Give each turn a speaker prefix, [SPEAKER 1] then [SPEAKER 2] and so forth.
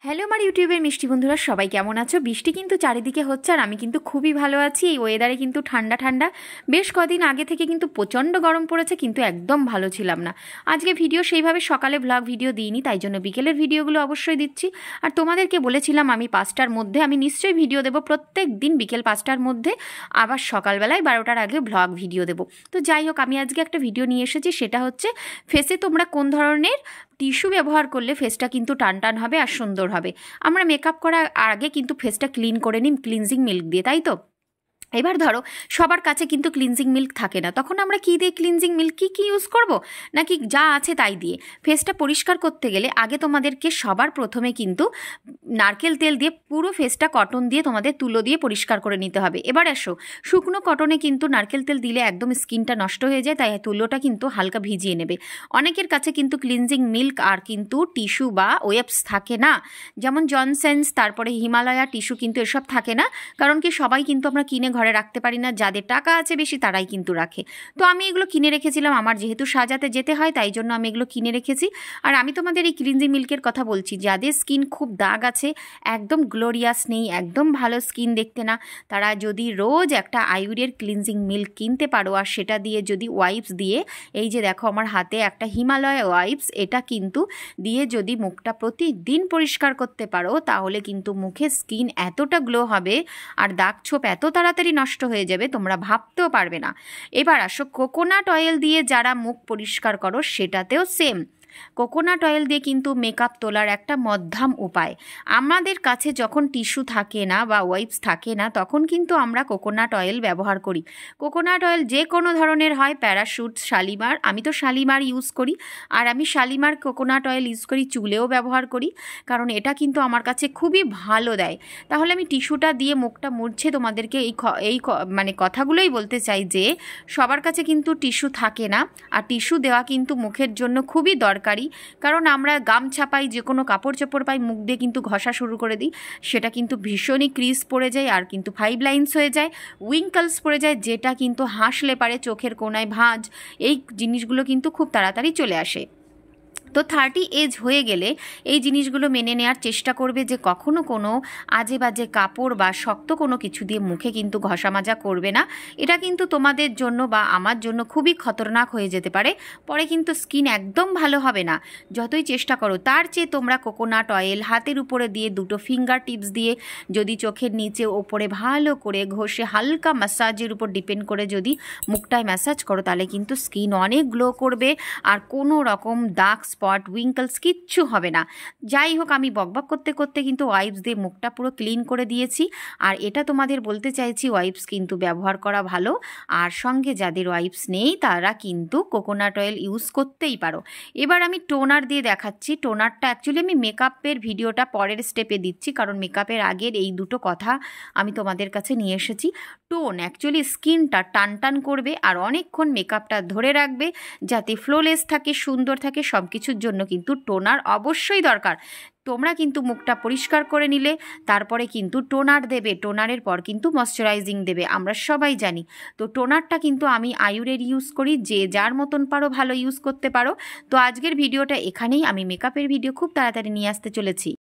[SPEAKER 1] Hello আমার ইউটিউবের মিষ্টি বন্ধুরা, সবাই কেমন আছো? বৃষ্টি কিন্তু চারিদিকে হচ্ছে আর আমি কিন্তু খুবই ভালো আছি। এই ওয়েদারে কিন্তু ঠান্ডা ঠান্ডা, বেশ কদিন আগে থেকে কিন্তু প্রচণ্ড গরম পড়েছে, কিন্তু একদম ভালো ছিলাম না। আজকে ভিডিও সেইভাবে সকালে ভ্লগ ভিডিও দিইনি, তাই জন্য বিকেলের ভিডিওগুলো অবশ্যই দিচ্ছি। আর তোমাদেরকে বলেছিলাম আমি 5টার মধ্যে আমি নিশ্চয়ই ভিডিও দেবো, প্রত্যেক দিন বিকেল 5টার মধ্যে, আবার সকালবেলায় 12টার আগে ভ্লগ ভিডিও দেবো। তো যাই হোক, আমি আজকে একটা ভিডিও নিয়ে এসেছি, সেটা হচ্ছে ফেসে তোমরা কোন ধরনের টিস্যু ব্যবহার করলে ফেসটা কিন্তু টান টান হবে আর সুন্দর হবে। আমরা মেকআপ করার আগে কিন্তু ফেসটা ক্লিন করে নিই ক্লিনজিং মিল্ক দিয়ে, তাই তো? এবার ধরো সবার কাছে কিন্তু ক্লিনজিং মিল্ক থাকে না, তখন আমরা কী দিয়ে ক্লিনজিং মিল্ক কী ইউজ করব, নাকি যা আছে তাই দিয়ে? ফেসটা পরিষ্কার করতে গেলে আগে তোমাদেরকে সবার প্রথমে কিন্তু নারকেল তেল দিয়ে পুরো ফেসটা কটন দিয়ে তোমাদের তুলো দিয়ে পরিষ্কার করে নিতে হবে। এবার আসো, শুকনো কটনে কিন্তু নারকেল তেল দিলে একদম স্কিনটা নষ্ট হয়ে যায়, তাই তুলোটা কিন্তু হালকা ভিজিয়ে নেবে। অনেকের কাছে কিন্তু ক্লিনজিং মিল্ক আর কিন্তু টিস্যু বা ওয়েবস থাকে না, যেমন জনসেন্স, তারপরে হিমালয়া টিস্যু, কিন্তু এসব থাকে না। কারণ কি, সবাই কিন্তু আমরা কিনে ঘরে রাখতে পারি না, যাদের টাকা আছে বেশি তারাই কিন্তু রাখে। তো আমি এগুলো কিনে রেখেছিলাম, আমার যেহেতু সাজাতে যেতে হয় তাই জন্য আমি এগুলো কিনে রেখেছি। আর আমি তোমাদের এই ক্লিনজিং মিল্কের কথা বলছি, যাদের স্কিন খুব দাগ আছে, একদম গ্লোরিয়াস নেই, একদম ভালো স্কিন দেখতে না, তারা যদি রোজ একটা আয়ুরের ক্লিনজিং মিল্ক কিনতে পারো, আর সেটা দিয়ে যদি ওয়াইপস দিয়ে, এই যে দেখো আমার হাতে একটা হিমালয় ওয়াইপস, এটা কিন্তু দিয়ে যদি মুখটা প্রতিদিন পরিষ্কার করতে পারো, তাহলে কিন্তু মুখের স্কিন এতটা গ্লো হবে আর দাগ ছোপ এত তাড়াতাড়ি নষ্ট হয়ে যাবে তোমরা ভাবতেও পারবে না। এবার আসো, কোকোনাট অয়েল দিয়ে যারা মুখ পরিষ্কার করো, সেটাতেও সেম। কোকোনাট অয়েল দিয়ে কিন্তু মেকআপ তোলার একটা মধ্যম উপায়। আমাদের কাছে যখন টিস্যু থাকে না বা ওয়াইপস থাকে না, তখন কিন্তু আমরা কোকোনাট অয়েল ব্যবহার করি। কোকোনাট অয়েল যে কোনো ধরনের হয়, প্যারাশুট, শালিমার, আমি তো শালিমার ইউজ করি, আর আমি শালিমার কোকোনাট অয়েল ইউজ করি, চুলেও ব্যবহার করি, কারণ এটা কিন্তু আমার কাছে খুবই ভালো দেয়। তাহলে আমি টিস্যুটা দিয়ে মুখটা মুছছে তোমাদেরকে মানে কথাগুলোই বলতে চাই যে সবার কাছে কিন্তু টিস্যু থাকে না, আর টিস্যু দেওয়া কিন্তু মুখের জন্য খুবই দরকারি। কারণ আমরা গামছা পাই, যে কোনো কাপড় চোপড় পাই, মুখ দিয়ে কিন্তু ঘষা শুরু করে দিই, সেটা কিন্তু ভীষণই ক্রিজ পড়ে যায়, আর কিন্তু 5 লাইন্স হয়ে যায়, উইঙ্কলস পড়ে যায়, যেটা কিন্তু হাসলে পারে চোখের কোনায় ভাঁজ, এই জিনিসগুলো কিন্তু খুব তাড়াতাড়ি চলে আসে। তো 30 এজ হয়ে গেলে এই জিনিসগুলো মেনে নেওয়ার চেষ্টা করবে, যে কখনো কোনো আজে বাজে কাপড় বা শক্ত কোনো কিছু দিয়ে মুখে কিন্তু ঘষা মাজা করবে না। এটা কিন্তু তোমাদের জন্য বা আমার জন্য খুবই খতরনাক হয়ে যেতে পারে, পরে কিন্তু স্কিন একদম ভালো হবে না, যতই চেষ্টা করো। তার চেয়ে তোমরা কোকোনাট অয়েল হাতের উপরে দিয়ে, দুটো ফিঙ্গার টিপস দিয়ে যদি চোখের নিচে ওপরে ভালো করে ঘষে হালকা ম্যাসাজের উপর ডিপেন্ড করে যদি মুখটায় ম্যাসাজ করো, তাহলে কিন্তু স্কিন অনেক গ্লো করবে, আর কোনো রকম দাগ, স্পট, উইঙ্কলস কিচ্ছু হবে না। যাই হোক, আমি বকবক করতে করতে কিন্তু ওয়াইপস দিয়ে মুখটা পুরো ক্লিন করে দিয়েছি। আর এটা তোমাদের বলতে চাইছি, ওয়াইপস কিন্তু ব্যবহার করা ভালো, আর সঙ্গে যাদের ওয়াইপস নেই তারা কিন্তু কোকোনাট অয়েল ইউজ করতেই পারো। এবার আমি টোনার দিয়ে দেখাচ্ছি। টোনারটা অ্যাকচুয়ালি আমি মেকআপের ভিডিওটা পরের স্টেপে দিচ্ছি, কারণ মেকআপের আগের এই দুটো কথা আমি তোমাদের কাছে নিয়ে এসেছি। টোন অ্যাকচুয়ালি স্কিনটা টান টান করবে আর অনেকক্ষণ মেকআপটা ধরে রাখবে, যাতে ফ্লোলেস থাকে, সুন্দর থাকে। সব কিছুর জন্য কিন্তু টোনার অবশ্যই দরকার। তোমরা কিন্তু মুখটা পরিষ্কার করে নিলে তারপরে কিন্তু টোনার দেবে, টোনারের পর কিন্তু ময়শ্চারাইজিং দেবে, আমরা সবাই জানি। তো টোনারটা কিন্তু আমি আয়ুরের ইউজ করি, যে যার মতন পারো ভালো ইউজ করতে পারো। তো আজকের ভিডিওটা এখানেই, আমি মেকআপের ভিডিও খুব তাড়াতাড়ি নিয়ে আসতে চলেছি।